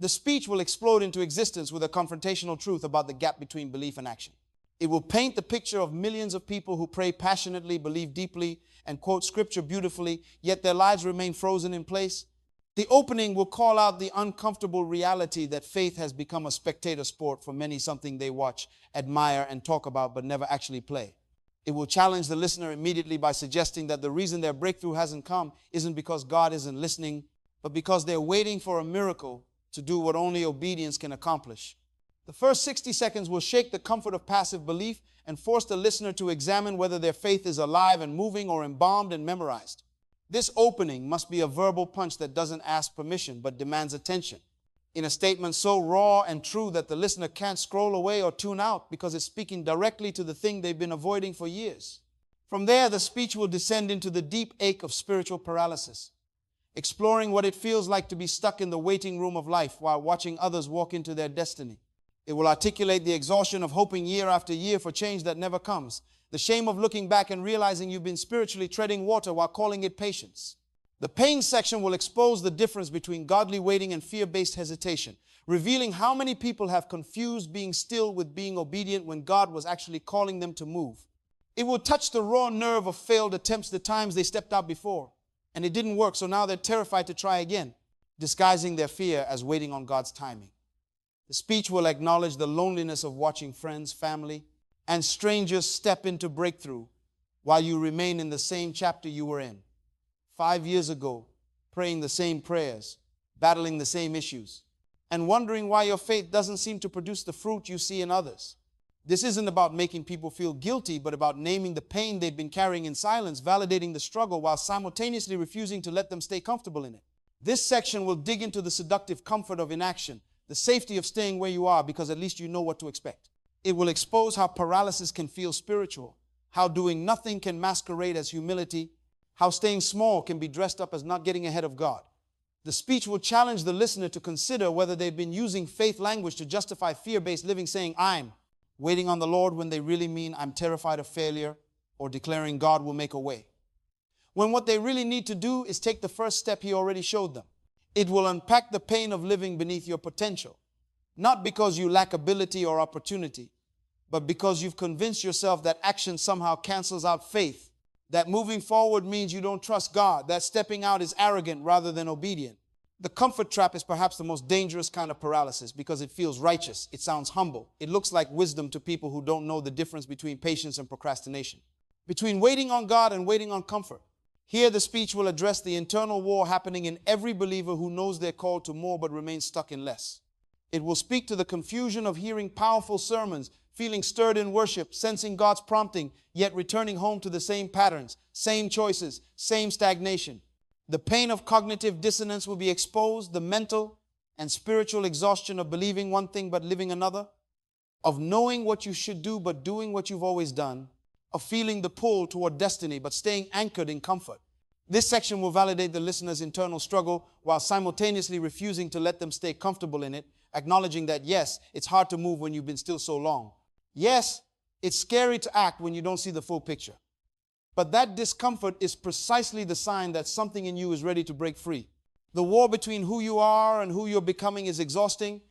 The speech will explode into existence with a confrontational truth about the gap between belief and action. It will paint the picture of millions of people who pray passionately, believe deeply, and quote scripture beautifully, yet their lives remain frozen in place. The opening will call out the uncomfortable reality that faith has become a spectator sport for many, something they watch, admire, and talk about, but never actually play. It will challenge the listener immediately by suggesting that the reason their breakthrough hasn't come isn't because God isn't listening, but because they're waiting for a miracle to do what only obedience can accomplish. The first 60 seconds will shake the comfort of passive belief and force the listener to examine whether their faith is alive and moving or embalmed and memorized. This opening must be a verbal punch that doesn't ask permission but demands attention, in a statement so raw and true that the listener can't scroll away or tune out because it's speaking directly to the thing they've been avoiding for years. From there, the speech will descend into the deep ache of spiritual paralysis, exploring what it feels like to be stuck in the waiting room of life while watching others walk into their destiny. It will articulate the exhaustion of hoping year after year for change that never comes, the shame of looking back and realizing you've been spiritually treading water while calling it patience. The pain section will expose the difference between godly waiting and fear-based hesitation, revealing how many people have confused being still with being obedient when God was actually calling them to move. It will touch the raw nerve of failed attempts, the times they stepped out before, and it didn't work, so now they're terrified to try again, disguising their fear as waiting on God's timing. The speech will acknowledge the loneliness of watching friends, family, and strangers step into breakthrough while you remain in the same chapter you were in 5 years ago, praying the same prayers, battling the same issues, and wondering why your faith doesn't seem to produce the fruit you see in others. This isn't about making people feel guilty, but about naming the pain they've been carrying in silence, validating the struggle while simultaneously refusing to let them stay comfortable in it. This section will dig into the seductive comfort of inaction, the safety of staying where you are because at least you know what to expect. It will expose how paralysis can feel spiritual, how doing nothing can masquerade as humility, how staying small can be dressed up as not getting ahead of God. The speech will challenge the listener to consider whether they've been using faith language to justify fear-based living, saying, "I'm waiting on the Lord," when they really mean, "I'm terrified of failure," or declaring God will make a way, when what they really need to do is take the first step He already showed them. It will unpack the pain of living beneath your potential, not because you lack ability or opportunity, but because you've convinced yourself that action somehow cancels out faith, that moving forward means you don't trust God, that stepping out is arrogant rather than obedient. The comfort trap is perhaps the most dangerous kind of paralysis because it feels righteous, it sounds humble, it looks like wisdom to people who don't know the difference between patience and procrastination, between waiting on God and waiting on comfort. Here, the speech will address the internal war happening in every believer who knows they're called to more but remains stuck in less. It will speak to the confusion of hearing powerful sermons, feeling stirred in worship, sensing God's prompting, yet returning home to the same patterns, same choices, same stagnation. The pain of cognitive dissonance will be exposed, the mental and spiritual exhaustion of believing one thing but living another, of knowing what you should do but doing what you've always done, of feeling the pull toward destiny but staying anchored in comfort. This section will validate the listener's internal struggle while simultaneously refusing to let them stay comfortable in it, acknowledging that yes, it's hard to move when you've been still so long. Yes, it's scary to act when you don't see the full picture. But that discomfort is precisely the sign that something in you is ready to break free. The war between who you are and who you're becoming is exhausting,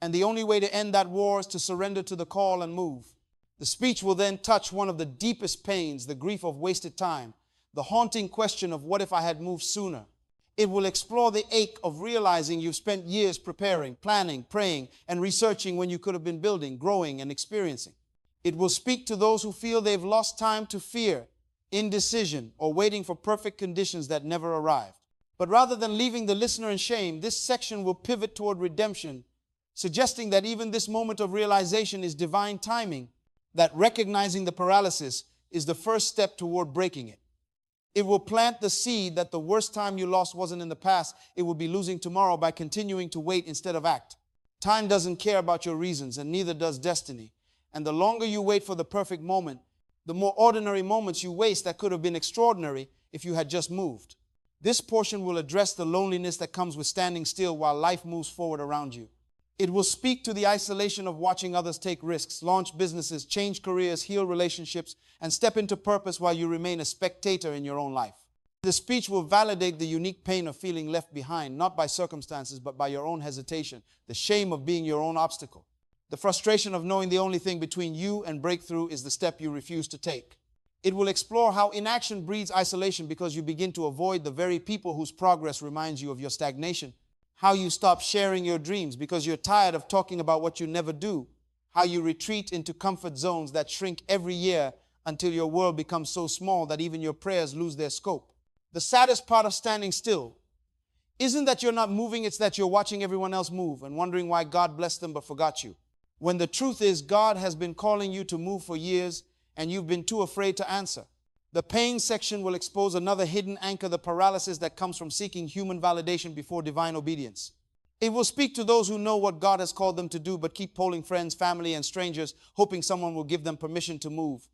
and the only way to end that war is to surrender to the call and move. The speech will then touch one of the deepest pains, the grief of wasted time, the haunting question of what if I had moved sooner. It will explore the ache of realizing you've spent years preparing, planning, praying, and researching when you could have been building, growing, and experiencing. It will speak to those who feel they've lost time to fear, indecision, or waiting for perfect conditions that never arrived. But rather than leaving the listener in shame, this section will pivot toward redemption, suggesting that even this moment of realization is divine timing, that recognizing the paralysis is the first step toward breaking it. It will plant the seed that the worst time you lost wasn't in the past, it will be losing tomorrow by continuing to wait instead of act. Time doesn't care about your reasons, and neither does destiny. And the longer you wait for the perfect moment, the more ordinary moments you waste that could have been extraordinary if you had just moved. This portion will address the loneliness that comes with standing still while life moves forward around you. It will speak to the isolation of watching others take risks, launch businesses, change careers, heal relationships, and step into purpose while you remain a spectator in your own life. The speech will validate the unique pain of feeling left behind, not by circumstances, but by your own hesitation, the shame of being your own obstacle, the frustration of knowing the only thing between you and breakthrough is the step you refuse to take. It will explore how inaction breeds isolation because you begin to avoid the very people whose progress reminds you of your stagnation, how you stop sharing your dreams because you're tired of talking about what you never do, how you retreat into comfort zones that shrink every year until your world becomes so small that even your prayers lose their scope. The saddest part of standing still isn't that you're not moving, it's that you're watching everyone else move and wondering why God blessed them but forgot you. When the truth is, God has been calling you to move for years and you've been too afraid to answer. The pain section will expose another hidden anchor, the paralysis that comes from seeking human validation before divine obedience. It will speak to those who know what God has called them to do but keep polling friends, family, and strangers, hoping someone will give them permission to move.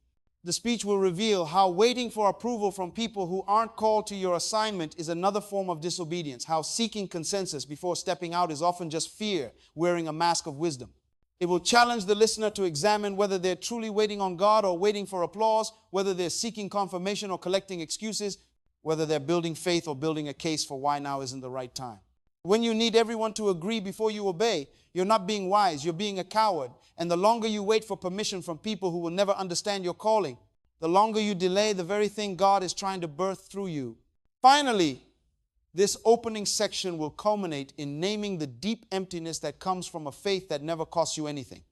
The speech will reveal how waiting for approval from people who aren't called to your assignment is another form of disobedience, how seeking consensus before stepping out is often just fear wearing a mask of wisdom. It will challenge the listener to examine whether they're truly waiting on God or waiting for applause, whether they're seeking confirmation or collecting excuses, whether they're building faith or building a case for why now isn't the right time. When you need everyone to agree before you obey, you're not being wise, you're being a coward. And the longer you wait for permission from people who will never understand your calling, the longer you delay the very thing God is trying to birth through you. Finally, this opening section will culminate in naming the deep emptiness that comes from a faith that never costs you anything.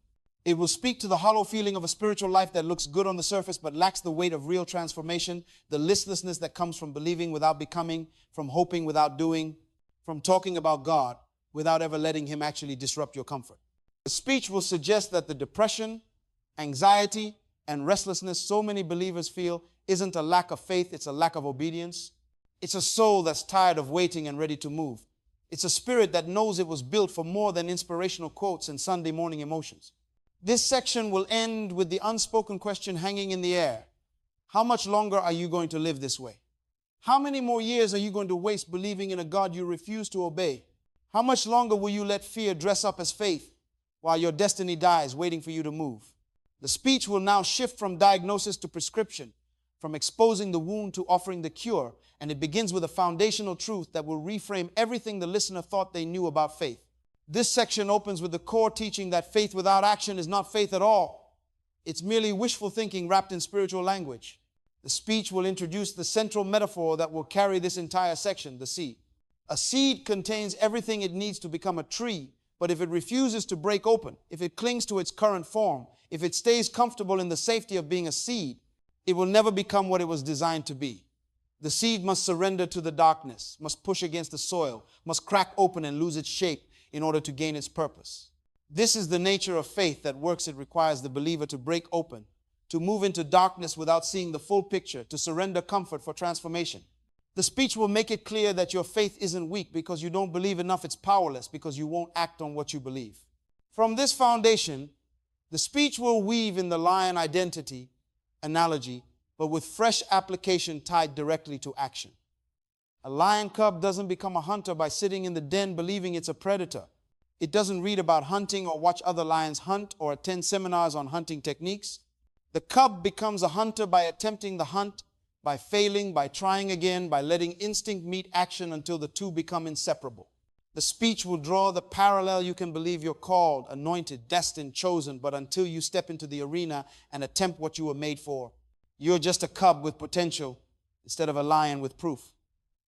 It will speak to the hollow feeling of a spiritual life that looks good on the surface but lacks the weight of real transformation, the listlessness that comes from believing without becoming, from hoping without doing, from talking about God without ever letting Him actually disrupt your comfort. The speech will suggest that the depression, anxiety, and restlessness so many believers feel isn't a lack of faith, it's a lack of obedience. It's a soul that's tired of waiting and ready to move. It's a spirit that knows it was built for more than inspirational quotes and Sunday morning emotions. This section will end with the unspoken question hanging in the air. How much longer are you going to live this way? How many more years are you going to waste believing in a God you refuse to obey? How much longer will you let fear dress up as faith while your destiny dies waiting for you to move? The speech will now shift from diagnosis to prescription, from exposing the wound to offering the cure, and it begins with a foundational truth that will reframe everything the listener thought they knew about faith. This section opens with the core teaching that faith without action is not faith at all. It's merely wishful thinking wrapped in spiritual language. The speech will introduce the central metaphor that will carry this entire section, the seed. A seed contains everything it needs to become a tree, but if it refuses to break open, if it clings to its current form, if it stays comfortable in the safety of being a seed, it will never become what it was designed to be. The seed must surrender to the darkness, must push against the soil, must crack open and lose its shape in order to gain its purpose. This is the nature of faith that works. It requires the believer to break open, to move into darkness without seeing the full picture, to surrender comfort for transformation. The speech will make it clear that your faith isn't weak because you don't believe enough. It's powerless because you won't act on what you believe. From this foundation, the speech will weave in the lion identity analogy, but with fresh application tied directly to action. A lion cub doesn't become a hunter by sitting in the den believing it's a predator. It doesn't read about hunting or watch other lions hunt or attend seminars on hunting techniques. The cub becomes a hunter by attempting the hunt, by failing, by trying again, by letting instinct meet action until the two become inseparable. The speech will draw the parallel. You can believe you're called, anointed, destined, chosen, but until you step into the arena and attempt what you were made for, you're just a cub with potential instead of a lion with proof.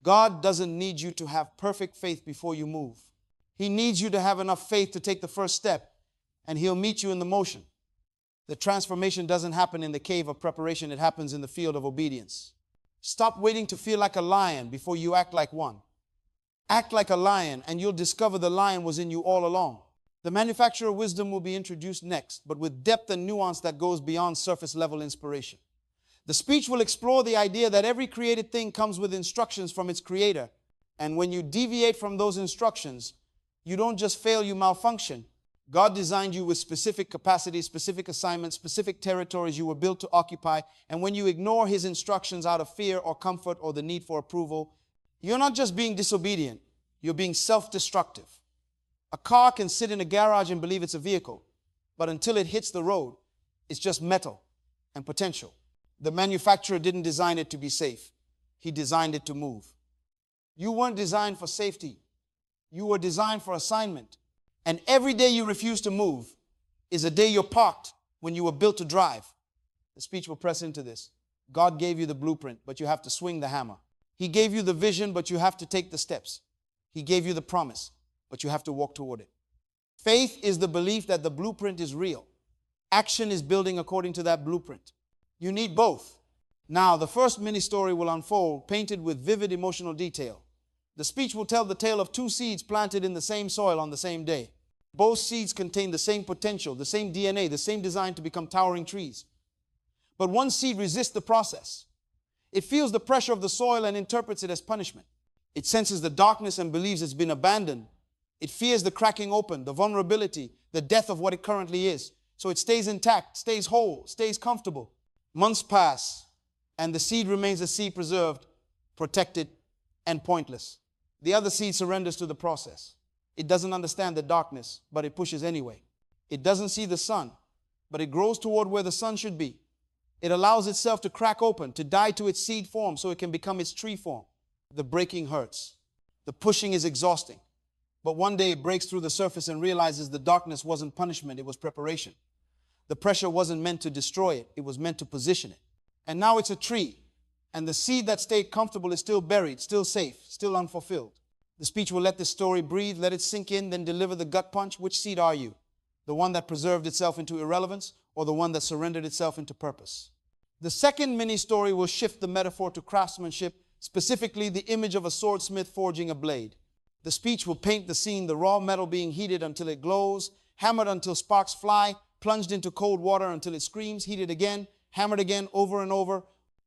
God doesn't need you to have perfect faith before you move. He needs you to have enough faith to take the first step, and He'll meet you in the motion. The transformation doesn't happen in the cave of preparation. It happens in the field of obedience. Stop waiting to feel like a lion before you act like one. Act like a lion, and you'll discover the lion was in you all along. The manufacturer of wisdom will be introduced next, but with depth and nuance that goes beyond surface level inspiration. The speech will explore the idea that every created thing comes with instructions from its creator. And when you deviate from those instructions, you don't just fail, you malfunction. God designed you with specific capacities, specific assignments, specific territories you were built to occupy. And when you ignore His instructions out of fear or comfort or the need for approval, you're not just being disobedient, you're being self-destructive. A car can sit in a garage and believe it's a vehicle, but until it hits the road, it's just metal and potential. The manufacturer didn't design it to be safe. He designed it to move. You weren't designed for safety. You were designed for assignment. And every day you refuse to move is a day you're parked when you were built to drive. The speech will press into this. God gave you the blueprint, but you have to swing the hammer. He gave you the vision, but you have to take the steps. He gave you the promise, but you have to walk toward it. Faith is the belief that the blueprint is real. Action is building according to that blueprint. You need both. Now, the first mini story will unfold, painted with vivid emotional detail. The speech will tell the tale of two seeds planted in the same soil on the same day. Both seeds contain the same potential, the same DNA, the same design to become towering trees. But one seed resists the process. It feels the pressure of the soil and interprets it as punishment. It senses the darkness and believes it's been abandoned. It fears the cracking open, the vulnerability, the death of what it currently is. So it stays intact, stays whole, stays comfortable. Months pass, and the seed remains a seed preserved, protected, and pointless. The other seed surrenders to the process. It doesn't understand the darkness, but it pushes anyway. It doesn't see the sun, but it grows toward where the sun should be. It allows itself to crack open, to die to its seed form so it can become its tree form. The breaking hurts. The pushing is exhausting. But one day it breaks through the surface and realizes the darkness wasn't punishment, it was preparation. The pressure wasn't meant to destroy it, it was meant to position it. And now it's a tree, and the seed that stayed comfortable is still buried, still safe, still unfulfilled. The speech will let this story breathe, let it sink in, then deliver the gut punch. Which seed are you? The one that preserved itself into irrelevance, or the one that surrendered itself into purpose? The second mini story will shift the metaphor to craftsmanship, specifically the image of a swordsmith forging a blade. The speech will paint the scene, the raw metal being heated until it glows, hammered until sparks fly, plunged into cold water until it screams, heated again, hammered again, over and over.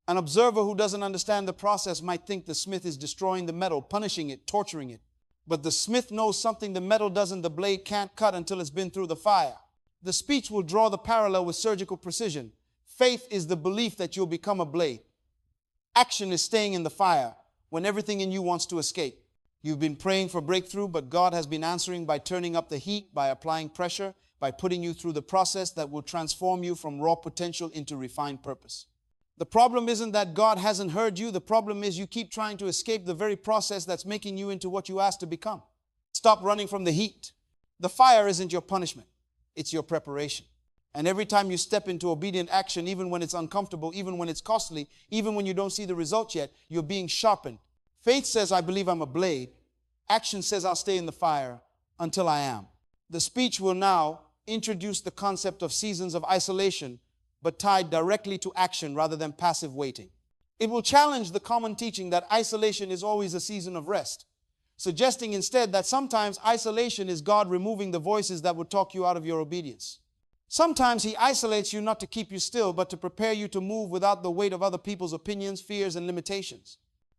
An observer who doesn't understand the process might think the smith is destroying the metal, punishing it, torturing it. But the smith knows something the metal doesn't, the blade can't cut until it's been through the fire. The speech will draw the parallel with surgical precision. Faith is the belief that you'll become a blade. Action is staying in the fire when everything in you wants to escape. You've been praying for breakthrough, but God has been answering by turning up the heat, by applying pressure, by putting you through the process that will transform you from raw potential into refined purpose. The problem isn't that God hasn't heard you. The problem is you keep trying to escape the very process that's making you into what you asked to become. Stop running from the heat. The fire isn't your punishment. It's your preparation. And every time you step into obedient action, even when it's uncomfortable, even when it's costly, even when you don't see the results yet, you're being sharpened. Faith says, I believe I'm a blade. Action says, I'll stay in the fire until I am. The speech will now introduce the concept of seasons of isolation, but tied directly to action rather than passive waiting. It will challenge the common teaching that isolation is always a season of rest, suggesting instead that sometimes isolation is God removing the voices that would talk you out of your obedience. Sometimes He isolates you not to keep you still, but to prepare you to move without the weight of other people's opinions, fears, and limitations.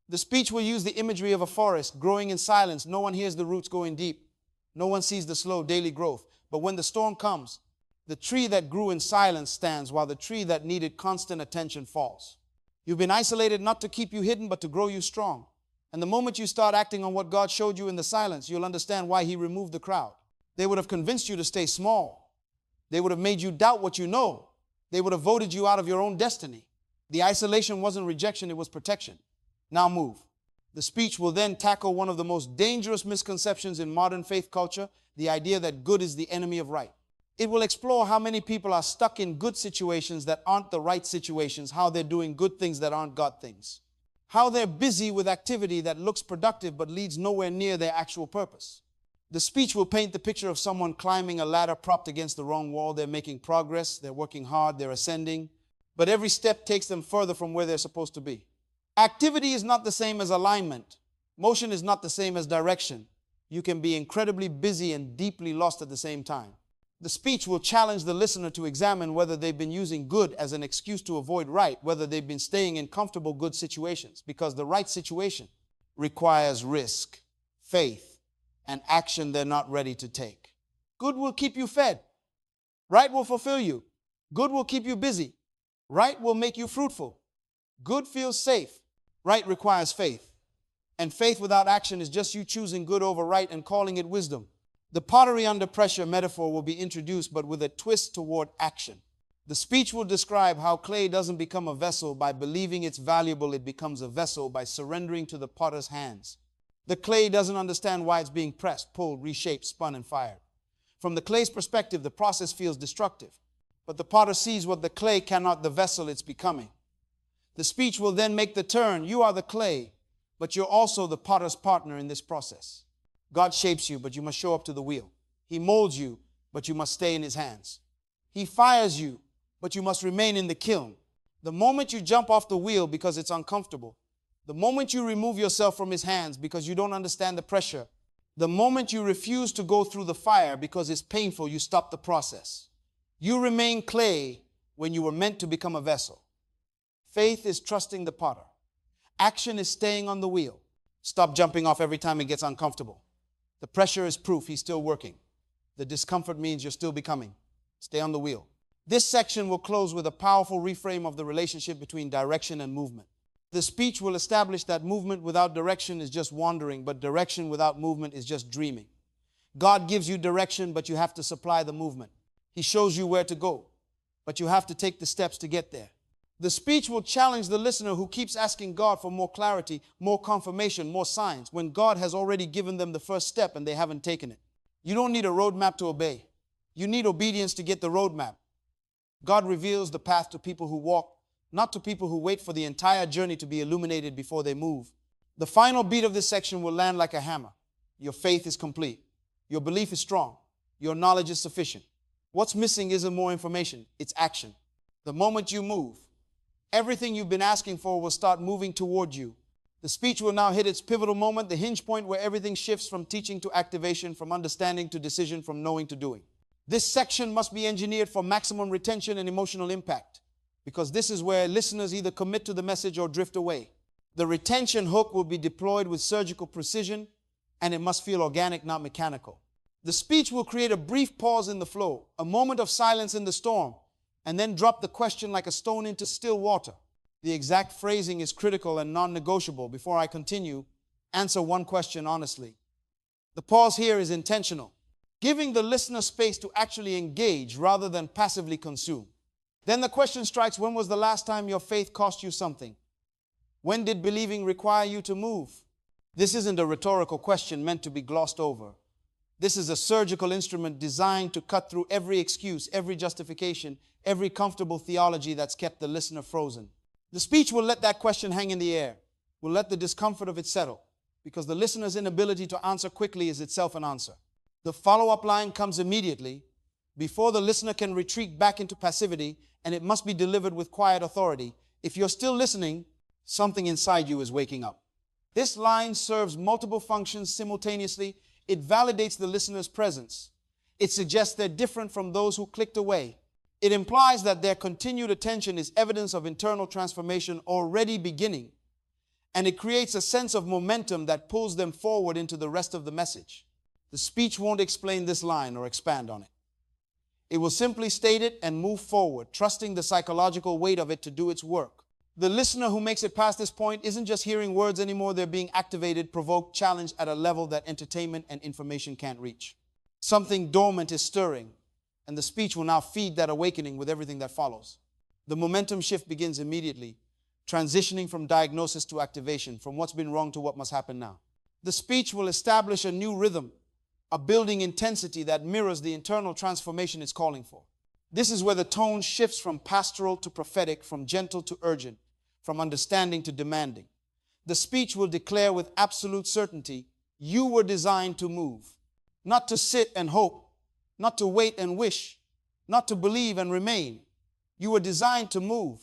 The speech will use the imagery of a forest growing in silence. No one hears the roots going deep. No one sees the slow daily growth. But when the storm comes, the tree that grew in silence stands, while the tree that needed constant attention falls. You've been isolated not to keep you hidden, but to grow you strong. And the moment you start acting on what God showed you in the silence, you'll understand why He removed the crowd. They would have convinced you to stay small. They would have made you doubt what you know. They would have voted you out of your own destiny. The isolation wasn't rejection, it was protection. Now move. The speech will then tackle one of the most dangerous misconceptions in modern faith culture, the idea that good is the enemy of right. It will explore how many people are stuck in good situations that aren't the right situations, how they're doing good things that aren't God things, how they're busy with activity that looks productive but leads nowhere near their actual purpose. The speech will paint the picture of someone climbing a ladder propped against the wrong wall. They're making progress, they're working hard, they're ascending, but every step takes them further from where they're supposed to be. Activity is not the same as alignment. Motion is not the same as direction. You can be incredibly busy and deeply lost at the same time. The speech will challenge the listener to examine whether they've been using good as an excuse to avoid right, whether they've been staying in comfortable good situations, because the right situation requires risk, faith, and action they're not ready to take. Good will keep you fed. Right will fulfill you. Good will keep you busy. Right will make you fruitful. Good feels safe. Right requires faith. And faith without action is just you choosing good over right and calling it wisdom. The pottery under pressure metaphor will be introduced, but with a twist toward action. The speech will describe how clay doesn't become a vessel by believing it's valuable. It becomes a vessel by surrendering to the potter's hands. The clay doesn't understand why it's being pressed, pulled, reshaped, spun, and fired. From the clay's perspective, the process feels destructive. But the potter sees what the clay cannot, the vessel it's becoming. The speech will then make the turn. You are the clay, but you're also the potter's partner in this process. God shapes you, but you must show up to the wheel. He molds you, but you must stay in his hands. He fires you, but you must remain in the kiln. The moment you jump off the wheel because it's uncomfortable, the moment you remove yourself from his hands because you don't understand the pressure, the moment you refuse to go through the fire because it's painful, you stop the process. You remain clay when you were meant to become a vessel. Faith is trusting the potter. Action is staying on the wheel. Stop jumping off every time it gets uncomfortable. The pressure is proof he's still working. The discomfort means you're still becoming. Stay on the wheel. This section will close with a powerful reframe of the relationship between direction and movement. The speech will establish that movement without direction is just wandering, but direction without movement is just dreaming. God gives you direction, but you have to supply the movement. He shows you where to go, but you have to take the steps to get there. The speech will challenge the listener who keeps asking God for more clarity, more confirmation, more signs, when God has already given them the first step and they haven't taken it. You don't need a roadmap to obey. You need obedience to get the roadmap. God reveals the path to people who walk, not to people who wait for the entire journey to be illuminated before they move. The final beat of this section will land like a hammer. Your faith is complete. Your belief is strong. Your knowledge is sufficient. What's missing isn't more information, it's action. The moment you move, everything you've been asking for will start moving toward you. The speech will now hit its pivotal moment, the hinge point where everything shifts from teaching to activation, from understanding to decision, from knowing to doing. This section must be engineered for maximum retention and emotional impact, because this is where listeners either commit to the message or drift away. The retention hook will be deployed with surgical precision, and it must feel organic, not mechanical. The speech will create a brief pause in the flow, a moment of silence in the storm, and then drop the question like a stone into still water. The exact phrasing is critical and non-negotiable. Before I continue, answer one question honestly. The pause here is intentional, giving the listener space to actually engage rather than passively consume. Then the question strikes, when was the last time your faith cost you something? When did believing require you to move? This isn't a rhetorical question meant to be glossed over. This is a surgical instrument designed to cut through every excuse, every justification, every comfortable theology that's kept the listener frozen. The speech will let that question hang in the air, will let the discomfort of it settle, because the listener's inability to answer quickly is itself an answer. The follow-up line comes immediately, before the listener can retreat back into passivity, and it must be delivered with quiet authority. If you're still listening, something inside you is waking up. This line serves multiple functions simultaneously. It validates the listener's presence. It suggests they're different from those who clicked away. It implies that their continued attention is evidence of internal transformation already beginning. And it creates a sense of momentum that pulls them forward into the rest of the message. The speech won't explain this line or expand on it. It will simply state it and move forward, trusting the psychological weight of it to do its work. The listener who makes it past this point isn't just hearing words anymore. They're being activated, provoked, challenged at a level that entertainment and information can't reach. Something dormant is stirring, and the speech will now feed that awakening with everything that follows. The momentum shift begins immediately, transitioning from diagnosis to activation, from what's been wrong to what must happen now. The speech will establish a new rhythm, a building intensity that mirrors the internal transformation it's calling for. This is where the tone shifts from pastoral to prophetic, from gentle to urgent, from understanding to demanding. The speech will declare with absolute certainty, you were designed to move, not to sit and hope, not to wait and wish, not to believe and remain. You were designed to move.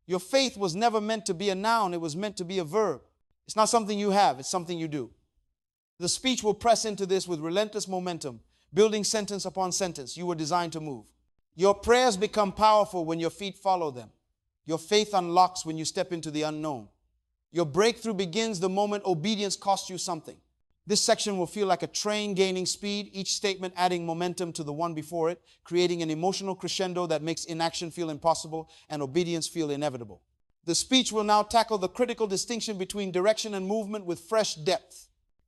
Your faith was never meant to be a noun, it was meant to be a verb. It's not something you have, it's something you do. The speech will press into this with relentless momentum, building sentence upon sentence. You were designed to move. Your prayers become powerful when your feet follow them. Your faith unlocks when you step into the unknown. Your breakthrough begins the moment obedience costs you something. This section will feel like a train gaining speed, each statement adding momentum to the one before it, creating an emotional crescendo that makes inaction feel impossible and obedience feel inevitable. The speech will now tackle the critical distinction between direction and movement with fresh depth.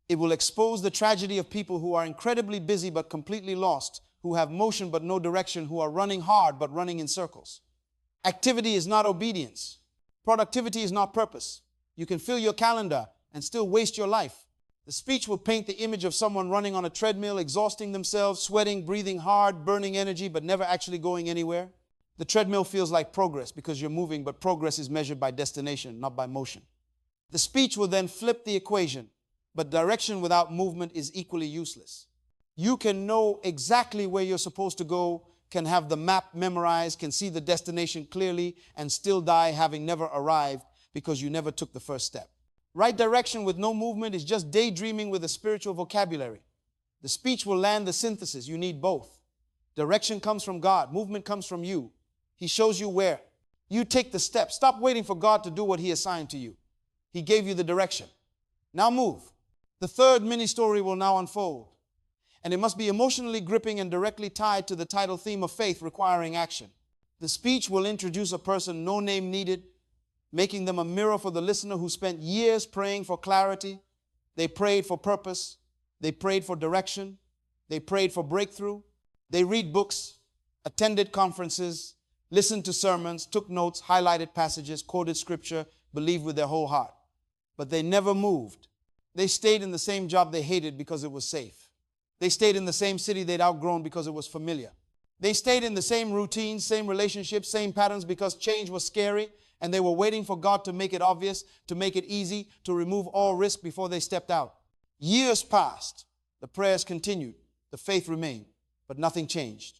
It will expose the tragedy of people who are incredibly busy but completely lost, who have motion but no direction, who are running hard but running in circles. Activity is not obedience. Productivity is not purpose. You can fill your calendar and still waste your life. The speech will paint the image of someone running on a treadmill, exhausting themselves, sweating, breathing hard, burning energy, but never actually going anywhere. The treadmill feels like progress because you're moving, but progress is measured by destination, not by motion. The speech will then flip the equation, but direction without movement is equally useless. You can know exactly where you're supposed to go, can have the map memorized, can see the destination clearly, and still die having never arrived because you never took the first step. Right direction with no movement is just daydreaming with a spiritual vocabulary. The speech will land the synthesis. You need both. Direction comes from God. Movement comes from you. He shows you where. You take the step. Stop waiting for God to do what He assigned to you. He gave you the direction. Now move. The third mini story will now unfold. And it must be emotionally gripping and directly tied to the title theme of faith, requiring action. The speech will introduce a person, no name needed, making them a mirror for the listener who spent years praying for clarity. They prayed for purpose. They prayed for direction. They prayed for breakthrough. They read books, attended conferences, listened to sermons, took notes, highlighted passages, quoted scripture, believed with their whole heart. But they never moved. They stayed in the same job they hated because it was safe. They stayed in the same city they'd outgrown because it was familiar. They stayed in the same routines, same relationships, same patterns because change was scary, and they were waiting for God to make it obvious, to make it easy, to remove all risk before they stepped out. Years passed. The prayers continued. The faith remained, but nothing changed.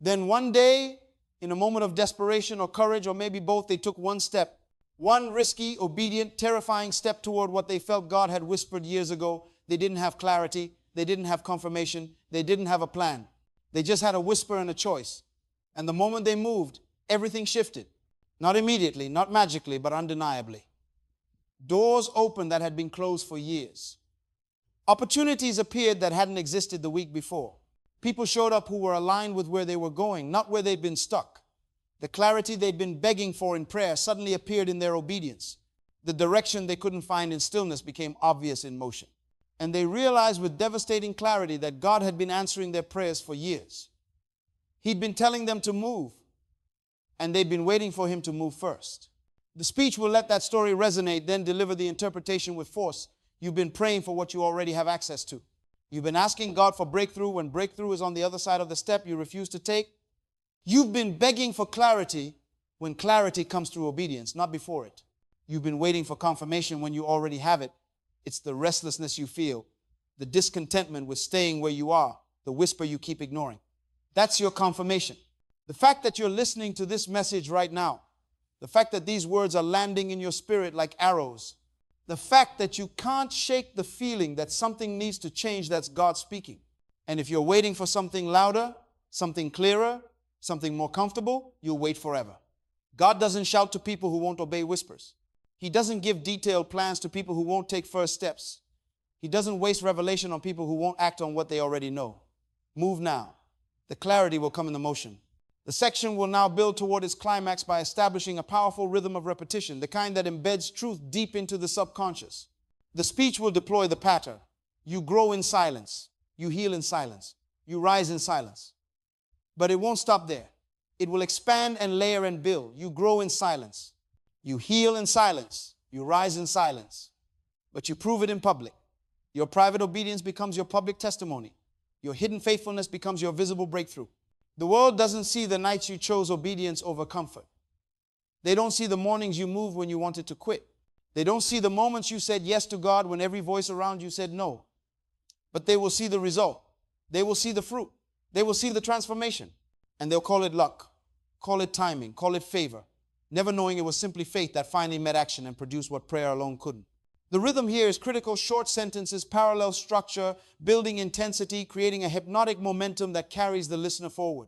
Then one day, in a moment of desperation or courage, or maybe both, they took one step. One risky, obedient, terrifying step toward what they felt God had whispered years ago. They didn't have clarity. They didn't have confirmation. They didn't have a plan. They just had a whisper and a choice. And the moment they moved, everything shifted. Not immediately, not magically, but undeniably. Doors opened that had been closed for years. Opportunities appeared that hadn't existed the week before. People showed up who were aligned with where they were going, not where they'd been stuck. The clarity they'd been begging for in prayer suddenly appeared in their obedience. The direction they couldn't find in stillness became obvious in motion. And they realized with devastating clarity that God had been answering their prayers for years. He'd been telling them to move, and they'd been waiting for Him to move first. The speech will let that story resonate, then deliver the interpretation with force. You've been praying for what you already have access to. You've been asking God for breakthrough when breakthrough is on the other side of the step you refuse to take. You've been begging for clarity when clarity comes through obedience, not before it. You've been waiting for confirmation when you already have it. It's the restlessness you feel, the discontentment with staying where you are, the whisper you keep ignoring. That's your confirmation. The fact that you're listening to this message right now, the fact that these words are landing in your spirit like arrows, the fact that you can't shake the feeling that something needs to change, that's God speaking. And if you're waiting for something louder, something clearer, something more comfortable, you'll wait forever. God doesn't shout to people who won't obey whispers. He doesn't give detailed plans to people who won't take first steps. He doesn't waste revelation on people who won't act on what they already know. Move now. The clarity will come in the motion. The section will now build toward its climax by establishing a powerful rhythm of repetition, the kind that embeds truth deep into the subconscious. The speech will deploy the pattern. You grow in silence. You heal in silence. You rise in silence. But it won't stop there. It will expand and layer and build. You grow in silence. You heal in silence. You rise in silence. But you prove it in public. Your private obedience becomes your public testimony. Your hidden faithfulness becomes your visible breakthrough. The world doesn't see the nights you chose obedience over comfort. They don't see the mornings you moved when you wanted to quit. They don't see the moments you said yes to God when every voice around you said no. But they will see the result. They will see the fruit. They will see the transformation. And they'll call it luck, call it timing, call it favor, never knowing it was simply faith that finally met action and produced what prayer alone couldn't. The rhythm here is critical: short sentences, parallel structure, building intensity, creating a hypnotic momentum that carries the listener forward.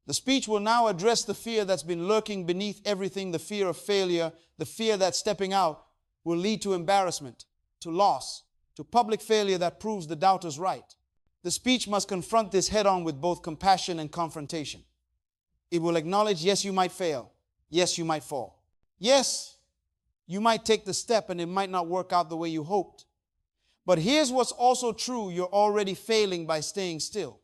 The speech will now address the fear that's been lurking beneath everything, the fear of failure, the fear that stepping out will lead to embarrassment, to loss, to public failure that proves the doubters right. The speech must confront this head-on with both compassion and confrontation. It will acknowledge, yes, you might fail. Yes, you might fall. Yes, you might take the step and it might not work out the way you hoped. But here's what's also true: you're already failing by staying still.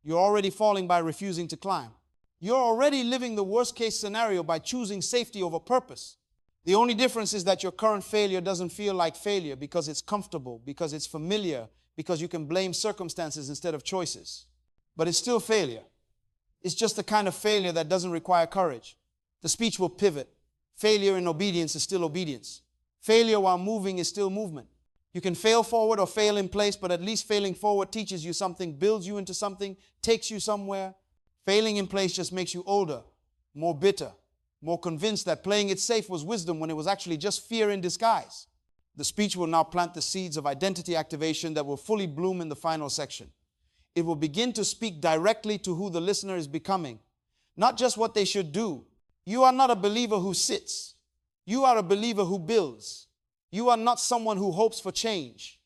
You're already falling by refusing to climb. You're already living the worst case scenario by choosing safety over purpose. The only difference is that your current failure doesn't feel like failure because it's comfortable, because it's familiar, because you can blame circumstances instead of choices. But it's still failure. It's just the kind of failure that doesn't require courage. The speech will pivot. Failure in obedience is still obedience. Failure while moving is still movement. You can fail forward or fail in place, but at least failing forward teaches you something, builds you into something, takes you somewhere. Failing in place just makes you older, more bitter, more convinced that playing it safe was wisdom when it was actually just fear in disguise. The speech will now plant the seeds of identity activation that will fully bloom in the final section. It will begin to speak directly to who the listener is becoming, not just what they should do. You are not a believer who sits. You are a believer who builds. You are not someone who hopes for change.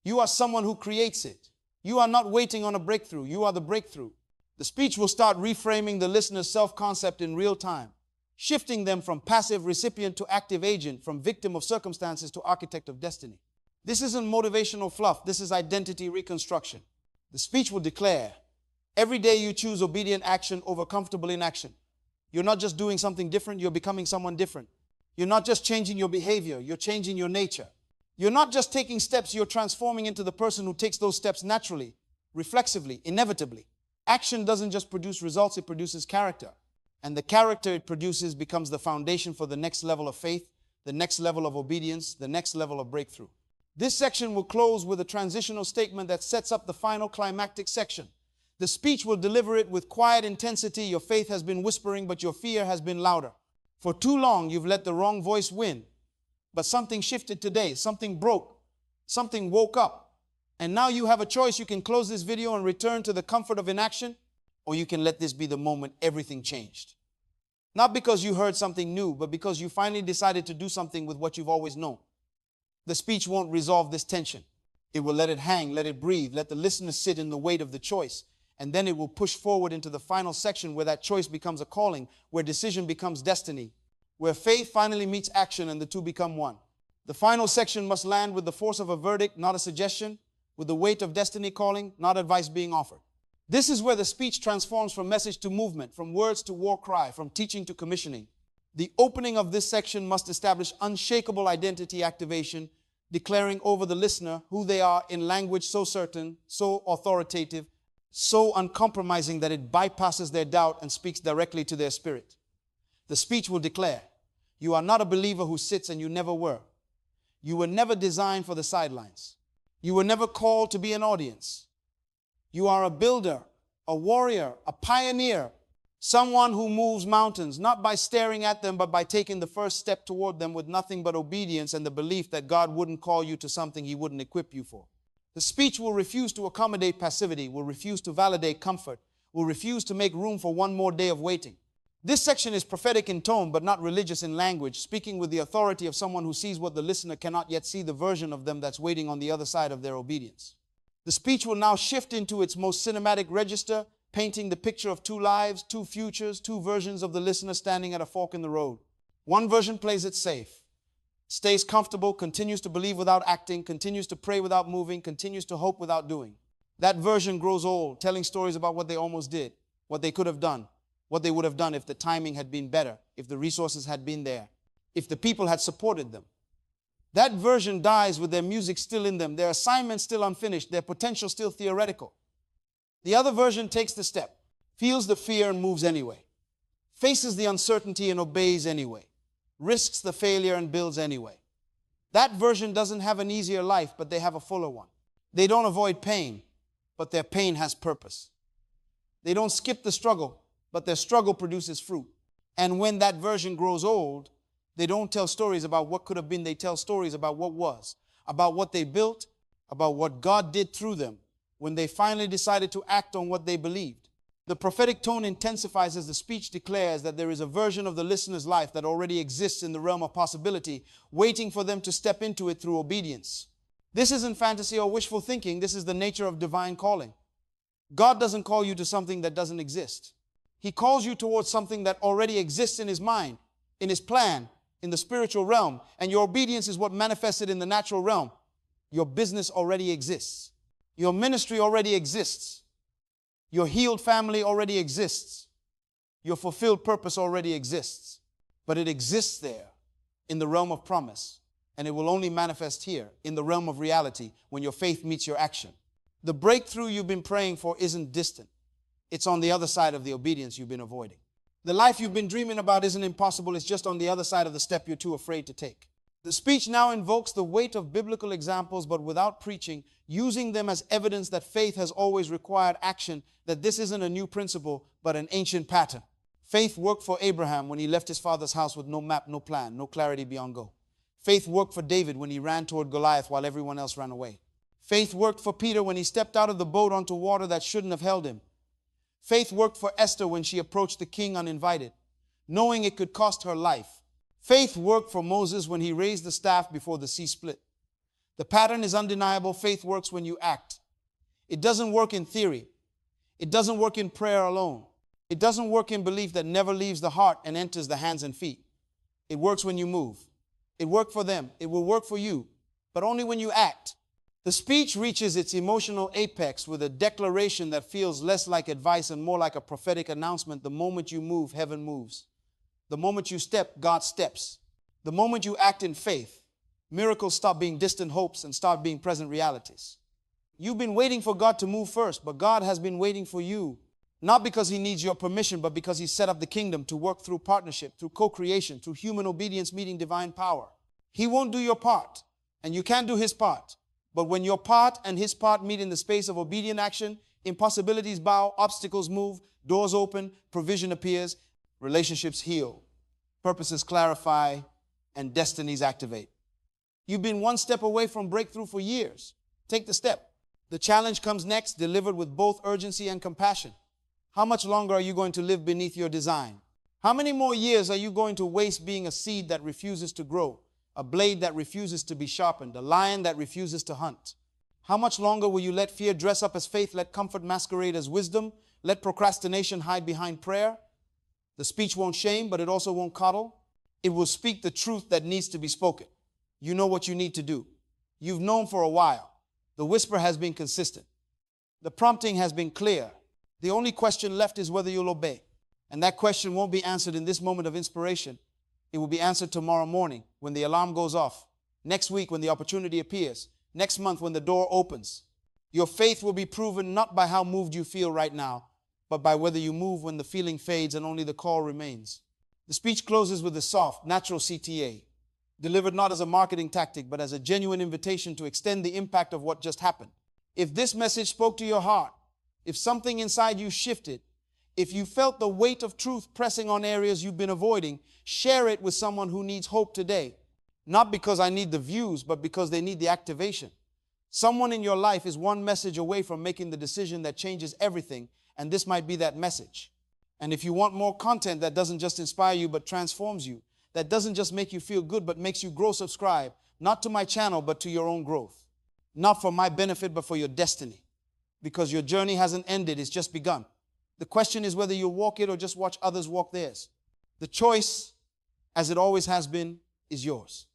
You are someone who creates it. You are not waiting on a breakthrough. You are the breakthrough. The speech will start reframing the listener's self-concept in real time, shifting them from passive recipient to active agent, from victim of circumstances to architect of destiny. This isn't motivational fluff. This is identity reconstruction. The speech will declare, every day you choose obedient action over comfortable inaction. You're not just doing something different, you're becoming someone different. You're not just changing your behavior, you're changing your nature. You're not just taking steps, you're transforming into the person who takes those steps naturally, reflexively, inevitably. Action doesn't just produce results, it produces character. And the character it produces becomes the foundation for the next level of faith, the next level of obedience, the next level of breakthrough. This section will close with a transitional statement that sets up the final climactic section. The speech will deliver it with quiet intensity. Your faith has been whispering, but your fear has been louder. For too long, you've let the wrong voice win. But something shifted today. Something broke. Something woke up. And now you have a choice. You can close this video and return to the comfort of inaction, or you can let this be the moment everything changed. Not because you heard something new, but because you finally decided to do something with what you've always known. The speech won't resolve this tension. It will let it hang, let it breathe, let the listener sit in the weight of the choice. And then it will push forward into the final section where that choice becomes a calling, where decision becomes destiny, where faith finally meets action and the two become one. The final section must land with the force of a verdict, not a suggestion, with the weight of destiny calling, not advice being offered. This is where the speech transforms from message to movement, from words to war cry, from teaching to commissioning. The opening of this section must establish unshakable identity activation, declaring over the listener who they are in language so certain, so authoritative, so uncompromising that it bypasses their doubt and speaks directly to their spirit. The speech will declare, you are not a believer who sits, and you never were. You were never designed for the sidelines. You were never called to be an audience. You are a builder, a warrior, a pioneer, someone who moves mountains, not by staring at them, but by taking the first step toward them with nothing but obedience and the belief that God wouldn't call you to something He wouldn't equip you for. The speech will refuse to accommodate passivity, will refuse to validate comfort, will refuse to make room for one more day of waiting. This section is prophetic in tone, but not religious in language, speaking with the authority of someone who sees what the listener cannot yet see, the version of them that's waiting on the other side of their obedience. The speech will now shift into its most cinematic register, painting the picture of two lives, two futures, two versions of the listener standing at a fork in the road. One version plays it safe, stays comfortable, continues to believe without acting, continues to pray without moving, continues to hope without doing. That version grows old, telling stories about what they almost did, what they could have done, what they would have done if the timing had been better, if the resources had been there, if the people had supported them. That version dies with their music still in them, their assignment still unfinished, their potential still theoretical. The other version takes the step, feels the fear and moves anyway, faces the uncertainty and obeys anyway, risks the failure and builds anyway. That version doesn't have an easier life, but they have a fuller one. They don't avoid pain, but their pain has purpose. They don't skip the struggle, but their struggle produces fruit. And when that version grows old, they don't tell stories about what could have been. They tell stories about what was, about what they built, about what God did through them when they finally decided to act on what they believed. The prophetic tone intensifies as the speech declares that there is a version of the listener's life that already exists in the realm of possibility, waiting for them to step into it through obedience. This isn't fantasy or wishful thinking. This is the nature of divine calling. God doesn't call you to something that doesn't exist. He calls you towards something that already exists in His mind, in His plan, in the spiritual realm. And your obedience is what manifests it in the natural realm. Your business already exists. Your ministry already exists. Your healed family already exists. Your fulfilled purpose already exists. But it exists there in the realm of promise. And it will only manifest here in the realm of reality when your faith meets your action. The breakthrough you've been praying for isn't distant. It's on the other side of the obedience you've been avoiding. The life you've been dreaming about isn't impossible. It's just on the other side of the step you're too afraid to take. The speech now invokes the weight of biblical examples, but without preaching, using them as evidence that faith has always required action, that this isn't a new principle, but an ancient pattern. Faith worked for Abraham when he left his father's house with no map, no plan, no clarity beyond go. Faith worked for David when he ran toward Goliath while everyone else ran away. Faith worked for Peter when he stepped out of the boat onto water that shouldn't have held him. Faith worked for Esther when she approached the king uninvited, knowing it could cost her life. Faith worked for Moses when he raised the staff before the sea split. The pattern is undeniable. Faith works when you act. It doesn't work in theory. It doesn't work in prayer alone. It doesn't work in belief that never leaves the heart and enters the hands and feet. It works when you move. It worked for them. It will work for you, but only when you act. The speech reaches its emotional apex with a declaration that feels less like advice and more like a prophetic announcement. The moment you move, heaven moves. The moment you step, God steps. The moment you act in faith, miracles stop being distant hopes and start being present realities. You've been waiting for God to move first, but God has been waiting for you, not because he needs your permission, but because he set up the kingdom to work through partnership, through co-creation, through human obedience meeting divine power. He won't do your part, and you can't do his part. But when your part and his part meet in the space of obedient action, impossibilities bow, obstacles move, doors open, provision appears, relationships heal, purposes clarify, and destinies activate. You've been one step away from breakthrough for years. Take the step. The challenge comes next, delivered with both urgency and compassion. How much longer are you going to live beneath your design? How many more years are you going to waste being a seed that refuses to grow, a blade that refuses to be sharpened, a lion that refuses to hunt? How much longer will you let fear dress up as faith, let comfort masquerade as wisdom, let procrastination hide behind prayer? The speech won't shame, but it also won't coddle. It will speak the truth that needs to be spoken. You know what you need to do. You've known for a while. The whisper has been consistent. The prompting has been clear. The only question left is whether you'll obey. And that question won't be answered in this moment of inspiration. It will be answered tomorrow morning when the alarm goes off. Next week when the opportunity appears. Next month when the door opens. Your faith will be proven not by how moved you feel right now, but by whether you move when the feeling fades and only the call remains. The speech closes with a soft, natural CTA, delivered not as a marketing tactic, but as a genuine invitation to extend the impact of what just happened. If this message spoke to your heart, if something inside you shifted, if you felt the weight of truth pressing on areas you've been avoiding, share it with someone who needs hope today. Not because I need the views, but because they need the activation. Someone in your life is one message away from making the decision that changes everything, and this might be that message. And if you want more content that doesn't just inspire you, but transforms you, that doesn't just make you feel good, but makes you grow, subscribe, not to my channel, but to your own growth. Not for my benefit, but for your destiny. Because your journey hasn't ended, it's just begun. The question is whether you'll walk it or just watch others walk theirs. The choice, as it always has been, is yours.